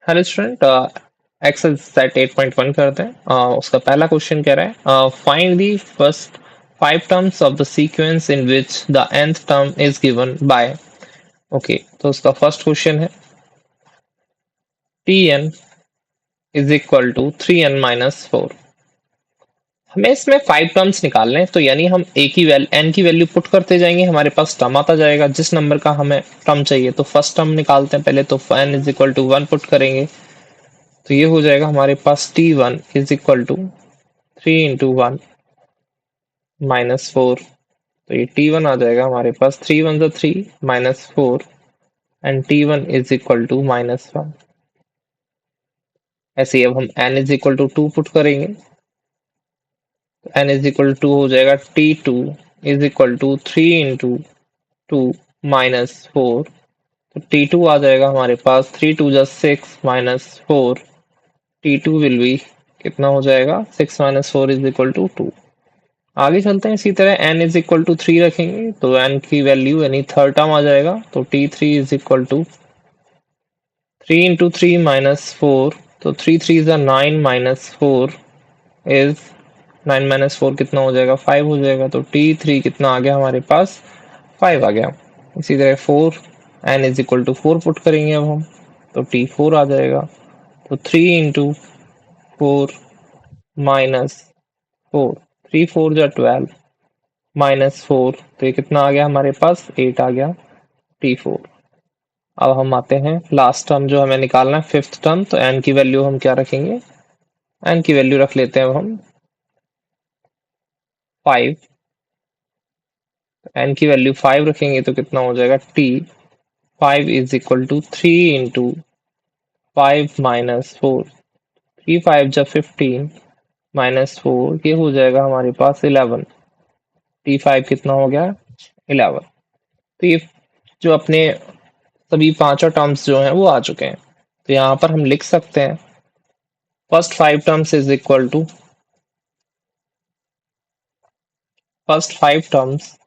Hello student, Excel set 8.1 करते हैं। उसका पहला क्वेश्चन कह रहा है find the first 5 terms of the sequence in which the nth term is given by. Okay, तो उसका फर्स्ट क्वेश्चन है tn is equal to 3n-4। हमें इसमें 5 टर्म्स निकालने हैं, तो यानी हम एक ही n की वैल्यू पुट करते जाएंगे, हमारे पास टर्म आता जाएगा जिस नंबर का हमें टर्म चाहिए। तो फर्स्ट टर्म निकालते हैं पहले, तो n is equal to 1 put करेंगे, तो ये हो जाएगा हमारे पास t1 is equal to 3 into 1 - 4। तो ये t1 आ जाएगा हमारे पास 3 × 1 = 3 -4 and t1 is equal to -1। ऐसे ही अब हम n is equal to 2 put करेंगे, तो n इज इक्वल टू 2 हो जाएगा t2 इज इक्वल टू 3 × 2 -4। तो t2 आ जाएगा हमारे पास 3 × 2 = 6 -4। t2 विल बी कितना हो जाएगा 6 - 4 इज इक्वल टू 2। आगे चलते हैं, इसी तरह n इज इक्वल टू 3 रखेंगे तो n की वैल्यू यानी थर्ड टर्म आ जाएगा, तो t3 इज इक्वल टू 3 × 3 -4। तो 3 × 3 = 9 -4 इज 9 - 4 कितना हो जाएगा 5 हो जाएगा। तो t3 कितना आ गया हमारे पास 5 आ गया। इसी तरह 4 n is equal to 4 put करेंगे अब हम, तो t4 आ जाएगा। तो 3 × 4 -4, 3 × 4 = 12 -4, तो ये कितना आ गया हमारे पास 8 आ गया t4। अब हम आते हैं लास्ट टर्म जो हमें निकालना है, फिफ्थ टर्म। तो n की वैल्यू हम क्या रखेंगे, n की वैल्यू रख लेते हैं हम 5। n की वैल्यू 5 रखेंगे तो कितना हो जाएगा t5 इज इक्वल टू 3 × 5 -4। 3 5 = 15 -4, ये हो जाएगा हमारे पास 11। t5 कितना हो गया 11। तो ये जो अपने सभी पांचों टर्म्स जो हैं वो आ चुके हैं। तो यहाँ पर हम लिख सकते हैं first 5 terms is equal to first 5 terms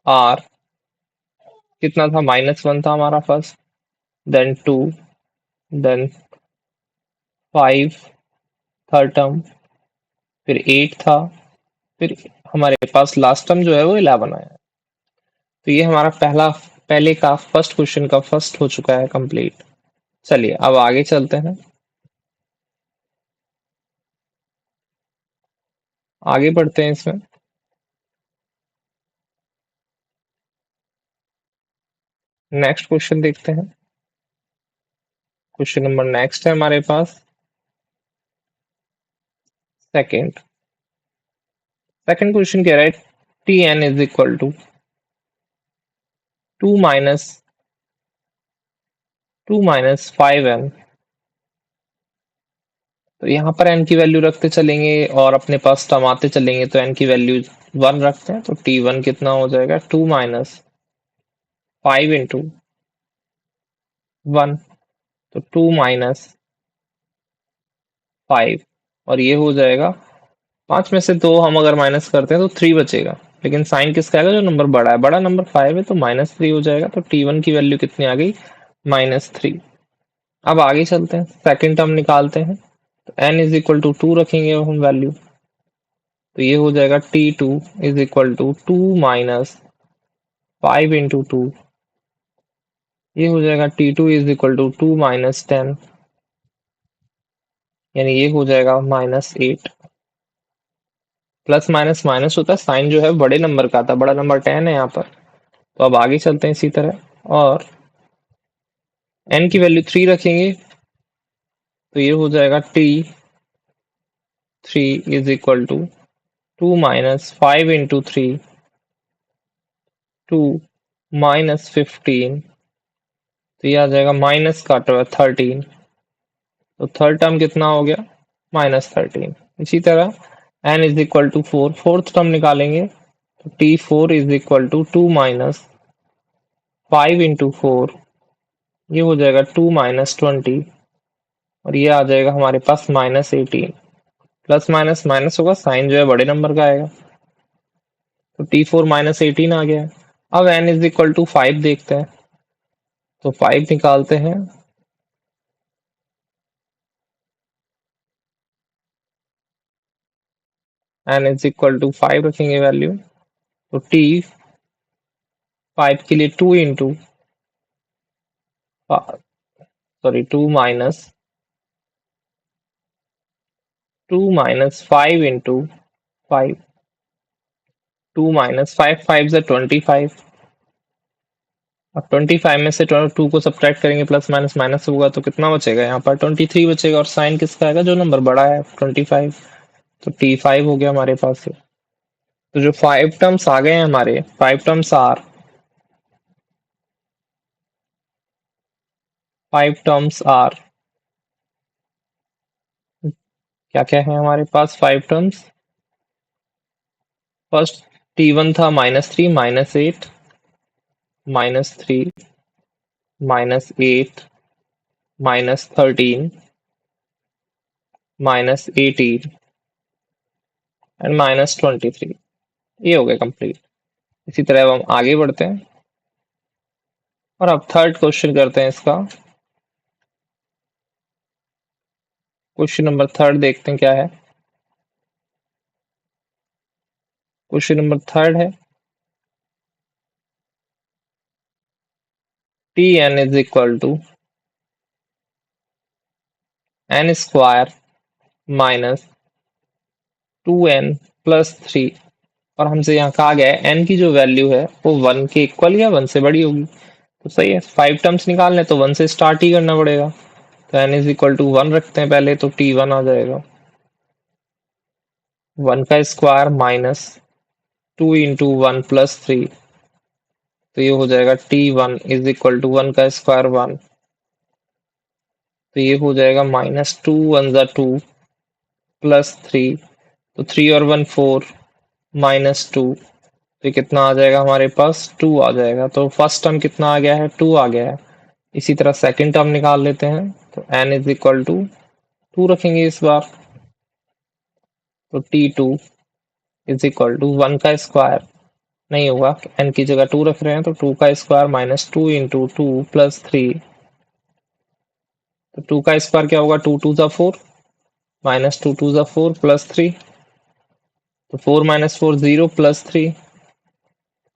are, कितना था -1 था हमारा first, then 2, then 5 third term, फिर 8 था, फिर हमारे पास लास्ट टर्म जो है वो 11 आया। तो ये हमारा पहले का फर्स्ट क्वेश्चन का फर्स्ट हो चुका है कंप्लीट। चलिए अब आगे चलते हैं, आगे बढ़ते हैं इसमें। नेक्स्ट क्वेश्चन देखते हैं। क्वेश्चन नंबर नेक्स्ट है हमारे पास सेकंड। सेकंड क्वेश्चन कह रहा है T N is equal to 2 - 5n। तो यहाँ पर n की वैल्यू रखते चलेंगे और अपने पास टर्म आते चलेंगे, तो n की वैल्यू 1 रखते हैं, तो t1 कितना हो जाएगा 2 - 5 × 1, तो 2 - 5, और ये हो जाएगा 5 में से 2 हम अगर माइनस करते हैं तो 3 बचेगा, लेकिन साइन किसका आएगा जो नंबर बड़ा है, बड़ा नंबर 5 है तो -3 हो जाएगा। तो t1 की वैल्यू कितनी आ गई -3। अब आगे चलते हैं, सेकंड टर्म निकालते हैं, तो n इज इक्वल टू 2 रखेंगे अब हम वैल्यू, तो ये हो जाएगा t2 इज इक्वल टू 2 - 5 × 2, ये हो जाएगा t2 इज इक्वल टू 2 - 10, यानी ये हो जाएगा -8। प्लस माइनस माइनस होता है, साइन जो है बड़े नंबर का आता है, बड़ा नंबर 10 है यहाँ पर। तो अब आगे चलते हैं इसी तरह, और n की वैल्यू 3 रखेंगे, तो ये हो जाएगा t3 इज इक्वल टू 2 - 5 × 3, 2 - 15, तो ये आ जाएगा माइनस का 13। तो थर्ड टर्म कितना हो गया -13। इसी तरह n is equal to 4, fourth term निकालेंगे, तो t4 इज इक्वल टू 2 - 5 × 4, ये हो जाएगा 2 - 20, और ये आ जाएगा हमारे पास -18। प्लस माइनस माइनस होगा, साइन जो है बड़े नंबर का आएगा, तो t4 -18 आ गया है। अब n इज इक्वल टू 5 देखते हैं, तो 5 निकालते हैं। n इज इक्वल टू 5 रखेंगे वैल्यू, तो t 5 के लिए 2 into sorry 2 minus 5 into 5, 2 minus 5, 5 से 25, अब 25 में से 2 को सब्ट्रैक्ट करेंगे, प्लस माइनस माइनस होगा तो कितना बचेगा, यहाँ पर 23 बचेगा, और साइन किसका आएगा, जो नंबर बड़ा है 25, तो t5 हो गया हमारे पास ये। तो जो 5 टर्म्स आ गए हैं हमारे, 5 टर्म्स आर 5 टर्म्स आर क्या क्या है हमारे पास 5 टर्म्स। फर्स्ट t1 था -3, -8, -3, -8, -13, -18 एंड -23। ये हो गया कंप्लीट। इसी तरह अब हम आगे बढ़ते हैं और अब थर्ड क्वेश्चन करते हैं इसका। क्वेश्चन नंबर थर्ड देखते हैं क्या है। क्वेश्चन नंबर थर्ड है Tn is equal to n square minus 2n plus 3, और हमसे यहाँ कहा गया है n की जो वैल्यू है वो 1 के इक्वल या 1 से बड़ी होगी। तो सही है, 5 टर्म्स निकालने तो 1 से स्टार्ट ही करना पड़ेगा। तो n इज इक्वल टू 1 रखते हैं पहले, तो t1 आ जाएगा 1 का स्क्वायर माइनस 2 इंटू 1 प्लस 3, तो ये हो जाएगा t1 इज इक्वल टू 1 का स्क्वायर 1, तो ये हो जाएगा -2 1 जा 2 प्लस 3, तो 3 और 1 4, -2, तो कितना आ जाएगा हमारे पास 2 आ जाएगा। तो फर्स्ट टर्म कितना आ गया है, 2 आ गया है। इसी तरह सेकंड टर्म निकाल लेते हैं, तो n इज इक्वल टू 2 रखेंगे इस बार, तो t2 इज इक्वल टू 1 का स्क्वायर नहीं होगा, n की जगह 2 रख रहे हैं, तो 2 का स्क्वायर माइनस 2 इंटू 2 प्लस 3, तो 2 का स्क्वायर क्या होगा, 2 2 जा 4, माइनस 2 2 जा 4 प्लस 3, तो 4 माइनस 4 0 प्लस 3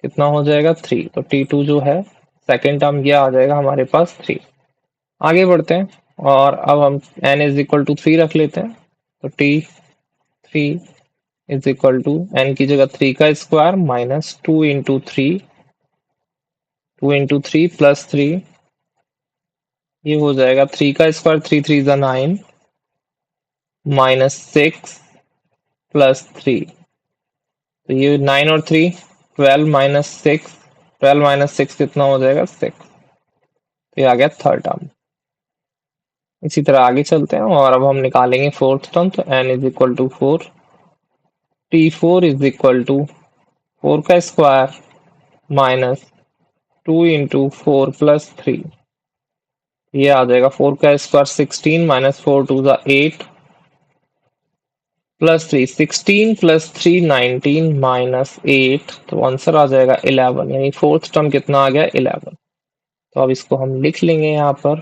कितना हो जाएगा 3, तो t2 जो है सेकेंड टर्म ये आ जाएगा हमारे पास 3। आगे बढ़ते हैं और अब हम n इज इक्वल टू 3 रख लेते हैं, तो t3 is equal to n की जगह 3 का square minus 2 into 3, 2 into 3 plus 3, ये हो जाएगा 3 का स्क्वायर 3 3 जा 9 माइनस 6 प्लस 3, तो ये 9 और 3 12 माइनस 6, 12 माइनस 6 कितना हो जाएगा 6, तो ये आ गया थर्ड टर्म। इसी तरह आगे चलते हैं और अब हम निकालेंगे फोर्थ टर्म, तो n is equal to 4, t4 is equal to 4 का स्क्वायर माइनस 2 इंटू 4 प्लस 3, ये आ जाएगा 4 का स्क्वायर 16 माइनस 4 2 जा 8 प्लस 3, 16 प्लस 3 19 माइनस 8, तो आंसर आ जाएगा 11, यानी फोर्थ टर्म कितना आ गया 11। तो अब इसको हम लिख लेंगे यहाँ पर,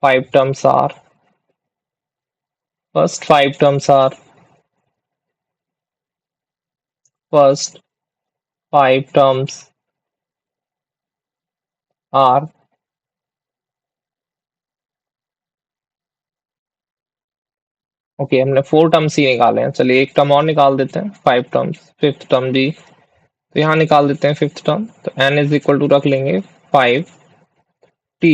5 terms are, first 5 terms are, first 5 terms are, okay हमने 4 टर्म्स ही निकाले हैं, चलिए एक टर्म और निकाल देते हैं, 5 टर्म्स, फिफ्थ टर्म जी, तो यहाँ निकाल देते हैं फिफ्थ टर्म, तो n इज इक्वल टू रख लेंगे 5, t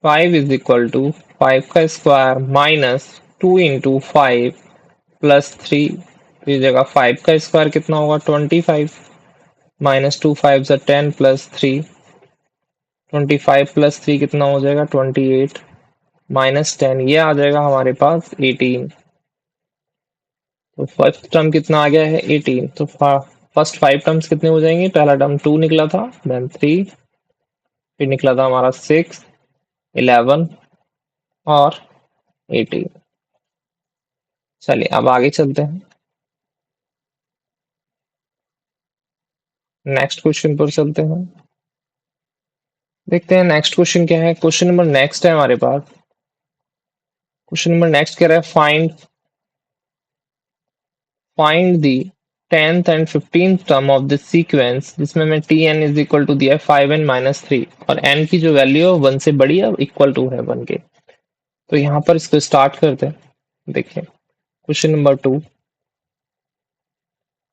5 इज इक्वल टू 5 का स्क्वायर माइनस 2 इंटू 5 प्लस 3, तो ये जगह 5 का स्क्वायर कितना होगा 25, माइनस 2 5 जा 10 प्लस 3, 25 प्लस 3 कितना हो जाएगा 28, माइनस 10 ये आ जाएगा हमारे पास 18, तो फर्स्ट टर्म कितना आ गया है 18, तो फर्स्ट 5 टर्म्स कितने हो जाएंगे, पहला टर्म 2 निकला था, देन 3, फिर निकला था हमारा 6, 11 और 18। चलिए अब आगे चलते हैं, नेक्स्ट क्वेश्चन पर चलते हैं। देखते हैं नेक्स्ट क्वेश्चन क्या है। क्वेश्चन नंबर नेक्स्ट है हमारे पास। क्वेश्चन नंबर नेक्स्ट कह रहा है find the 10th and 15th term of this sequence, जिसमें मैं T N is equal to दिया है 5n-3 और n की जो वैल्यू है 1 से बड़ी है, इक्वल टू है 1 के। तो यहाँ पर इसको स्टार्ट करते हैं। देखिए क्वेश्चन नंबर 2,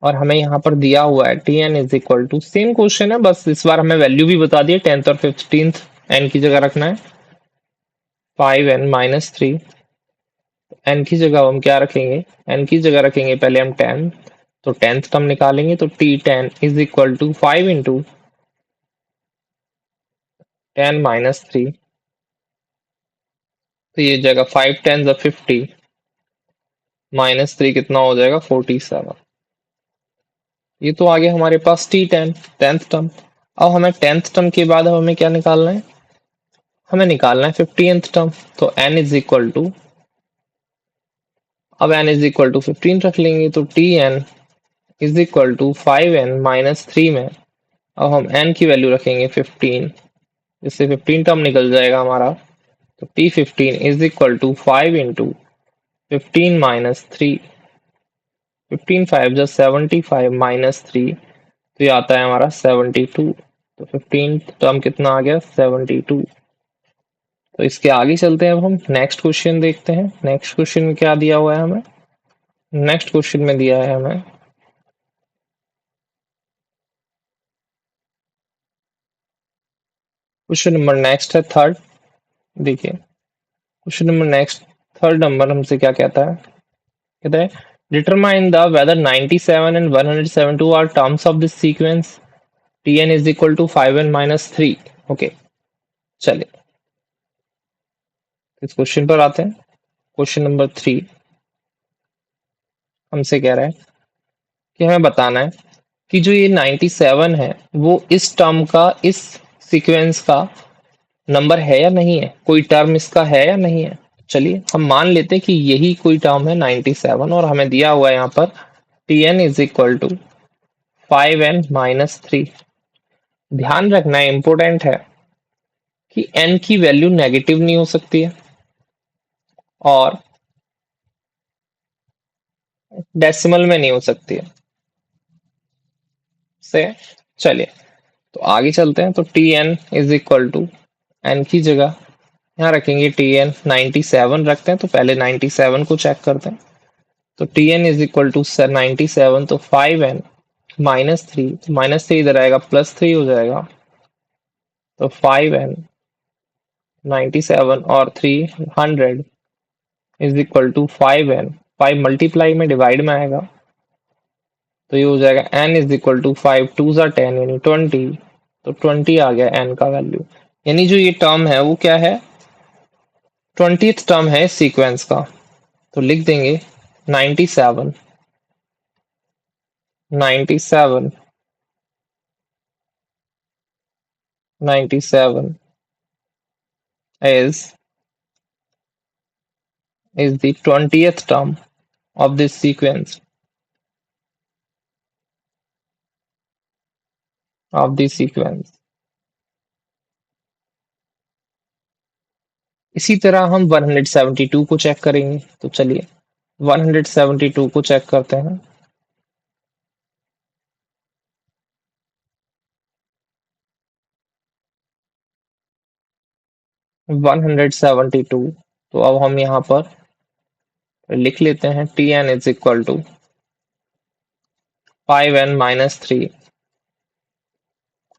और हमें यहाँ पर दिया हुआ है T N is equal to, same question है, बस इस बार हमें वैल्यू भी बता दी है। 10th और 15th एन की जगह रखना है 5n-3। एन की जगह हम क्या रखेंगे, एन की जगह रखेंगे पहले हम 10, तो 10th टर्म निकालेंगे तो t10 is equal to 5 into 10-3। तो ये जगह 5 10 50, -3 कितना हो जाएगा 47। ये तो आ गया हमारे पास t10 10th टर्म। अब हमें 10th टर्म के बाद अब हमें क्या निकालना है, हमें निकालना है 15th टर्म। तो n इज इक्वल टू, अब n इज इक्वल टू 15 रख लेंगे तो tn is equal to 5n-3 में अब हम n की वैल्यू रखेंगे 15, इससे 15 टर्म निकल जाएगा हमारा। तो t15 is equal to 5 into 15-3, 15 5 जा 75 -3, तो ये आता है हमारा 72। तो 15 टर्म कितना आ गया 72। तो इसके आगे चलते हैं। अब हम नेक्स्ट क्वेश्चन देखते हैं। नेक्स्ट क्वेश्चन में क्या दिया हुआ है हमें। नेक्स्ट क्वेश्चन में दिया है हमें क्वेश्चन नंबर नेक्स्ट है थर्ड। देखिए question number next third number हमसे क्या कहता है, कहता है determine the whether 97 and 172 are terms of this sequence tn is equal to 5n-3। Okay, चलिए इस क्वेश्चन पर आते हैं। क्वेश्चन नंबर 3 हमसे कह रहा है कि हमें बताना है कि जो ये 97 है वो इस टर्म का, इस सीक्वेंस का नंबर है या नहीं है, कोई टर्म इसका है या नहीं है। चलिए हम मान लेते हैं कि यही कोई टर्म है 97 और हमें दिया हुआ है यहाँ पर tn is equal to 5n-3। ध्यान रखना है, इंपॉर्टेंट है कि n की वैल्यू नेगेटिव नहीं हो सकती है और डेसिमल में नहीं हो सकती है से। चलिए तो आगे चलते हैं। तो tn is equal to, n की जगह यहाँ रखेंगे tn 97 रखते हैं, तो पहले 97 को चेक करते हैं। तो tn इज इक्वल टू 97, तो 5n-3, तो -3 इधर आएगा +3 हो जाएगा। तो 5n-97 और 300 is equal to 5n, 5 multiply में डिवाइड में आएगा तो ये हो जाएगा n इज इक्वल टू 5 2 जा 10 यानी 20। तो 20 आ गया n का वैल्यू, यानी जो ये टर्म है वो क्या है, 20th टर्म है सीक्वेंस का। तो लिख देंगे 97, 97, 97 is the 20th term of this sequence, of the sequence। इसी तरह हम 172 को चेक करेंगे। तो चलिए 172 को चेक करते हैं। 172, तो अब हम यहाँ पर लिख लेते हैं tn is equal to 5n-3।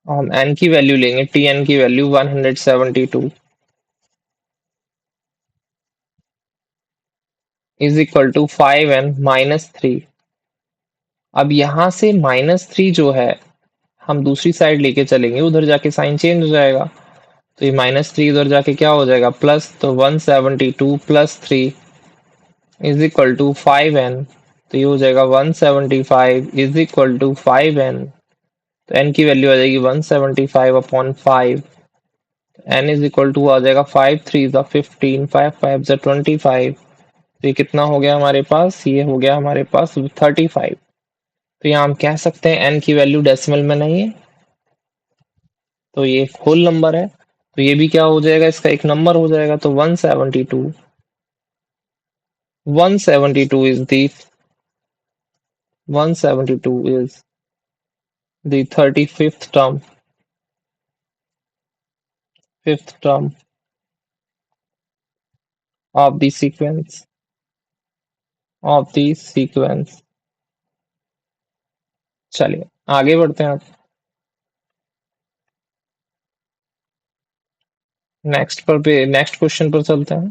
हम n की वैल्यू लेंगे, tn की value 172 is equal to 5n-3। अब यहाँ से -3 जो है हम दूसरी साइड लेके चलेंगे, उधर जाके साइन चेंज हो जाएगा। तो ये -3 उधर जाके क्या हो जाएगा प्लस, तो 172 + 3 इज इक्वल टू 5n। तो ये हो जाएगा 175 इज इक्वल टू 5n। तो n की वैल्यू आ जाएगी 175/5। n इज इक्वल टू आ जाएगा 5 3 ज़ा 15, 5 5 ज़ा 25। तो ये कितना हो गया हमारे पास, ये हो गया हमारे पास 35। तो यहाँ हम कह सकते हैं n की वैल्यू डेसिमल में नहीं है, तो ये होल नंबर है। तो ये भी क्या हो जाएगा, इसका एक नंबर हो जाएगा। तो 172, 172 is the 172 is the 35th term, fifth term of the sequence, of the sequence। चलिए आगे बढ़ते हैं। आप नेक्स्ट क्वेश्चन पर चलते हैं।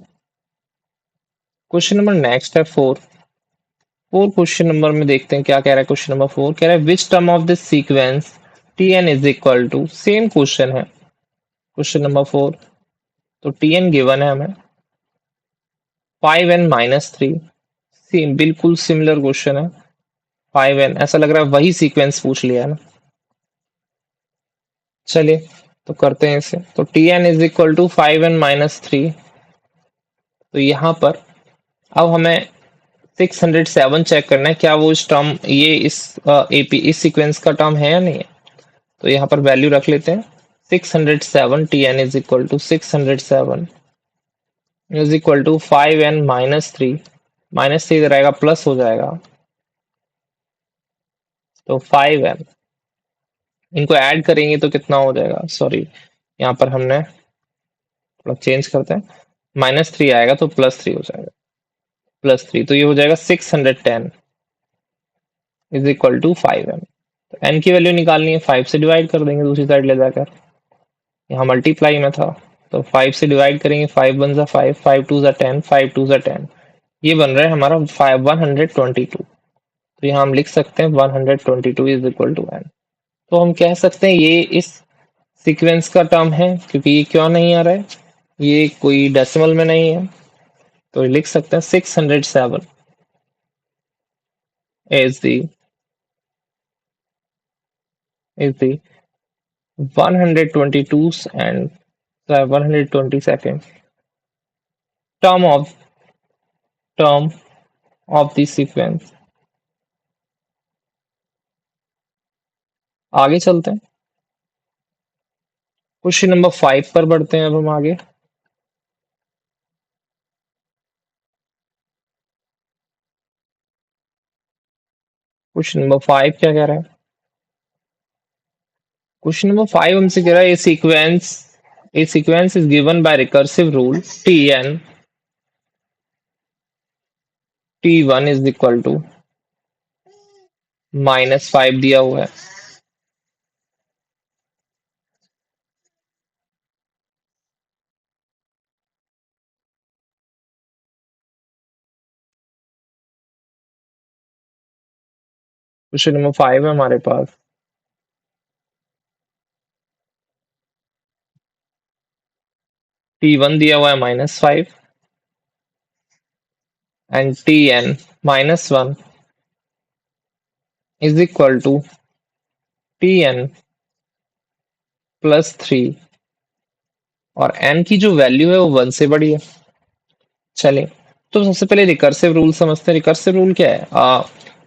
क्वेश्चन नंबर नेक्स्ट है 4। क्वेश्चन नंबर में देखते हैं क्या कह रहा है। क्वेश्चन नंबर 4 कह रहा है which term of this sequence T N is equal to, same question है क्वेश्चन नंबर 4। तो टी एन गिवन है हमें 5n-3। सेम बिल्कुल सिमिलर क्वेश्चन है। 5n ऐसा लग रहा है वही सीक्वेंस पूछ लिया है ना। चलिए तो करते हैं इसे। तो T N is equal to 5n-3। तो यहाँ पर अब हमें 607 चेक करना है, क्या वो इस टर्म ये इस एपी इस सीक्वेंस का टर्म है या नहीं है। तो यहाँ पर वैल्यू रख लेते हैं 607। T N is equal to 607 is equal to 5n-3। -3 इधर आएगा प्लस हो जाएगा, तो 5n। इनको ऐड करेंगे तो कितना हो जाएगा, सॉरी यहाँ पर हमने थोड़ा चेंज करते हैं। -3 आएगा तो +3 हो जाएगा, +3। तो ये हो जाएगा 610 इज इक्वल टू 5n। तो n की वैल्यू निकालनी है, 5 से डिवाइड कर देंगे दूसरी साइड ले जाकर। यहाँ मल्टीप्लाई में था तो 5 से डिवाइड करेंगे, 5 वन जा 5, 5 टू जा 10, 5 टू जा 10। ये बन रहा है हमारा 122। तो यहाँ हम लिख सकते हैं 122 इज इक्वल टू n। तो हम कह सकते हैं ये इस सीक्वेंस का टर्म है, क्योंकि ये क्यों नहीं आ रहा है, ये कोई डेसिमल में नहीं है। तो लिख सकते हैं 607 is the 122 and 122nd term of term of the sequence। आगे चलते हैं, क्वेश्चन नंबर 5 पर बढ़ते हैं अब हम आगे। क्वेश्चन नंबर 5 क्या कह रहा है। क्वेश्चन नंबर 5 हमसे कह रहा है a sequence is given by recursive rule tn, t1 is equal to -5 दिया हुआ है। क्वेश्चन नंबर 5 है हमारे पास। t1 दिया हुआ है -5 and tn -1 is equal to tn +3 और n की जो वैल्यू है वो 1 से बड़ी है। चलिए तो सबसे पहले रिकर्सिव रूल समझते हैं। रिकर्सिव रूल क्या है,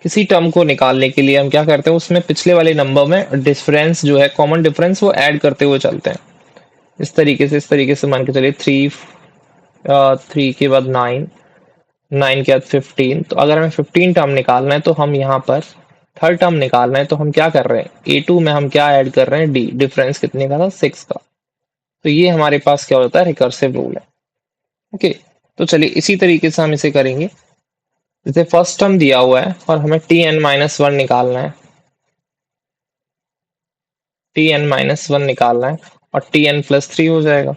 किसी टर्म को निकालने के लिए हम क्या करते हैं, उसमें पिछले वाले नंबर में डिफरेंस जो है, कॉमन डिफरेंस, वो ऐड करते हुए चलते हैं। इस तरीके से मान के चलिए 3, 3 के बाद 9, 9 के बाद 15। तो अगर हमें 15 टर्म निकालना है तो हम यहाँ पर थर्ड टर्म निकालना है, तो हम क्या कर रहे हैं, A2 में हम क्या ऐड कर रहे हैं, D। डिफरेंस कितने का था, 6 का। तो ये हमारे पास क्या होता है, रिकर्सिव रूल है। ओके, तो चलिए इसी तरीके से हम इसे करेंगे। जैसे फर्स्ट टर्म दिया हुआ है और हमें Tn-1 निकालना है, Tn-1 निकालना है और Tn+3 हो जाएगा।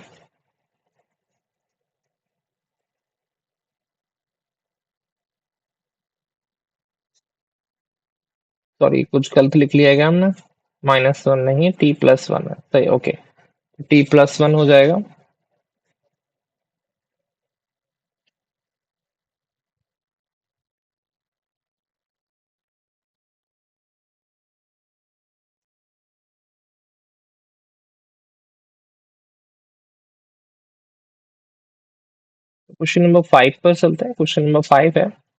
सॉरी कुछ गलत लिख लिया है क्या हमने, -1 नहीं है, T+1 है, सही, ओके। T+1 हो जाएगा। क्वेश्चन नंबर 5 पर चलते हैं। क्वेश्चन नंबर 5 है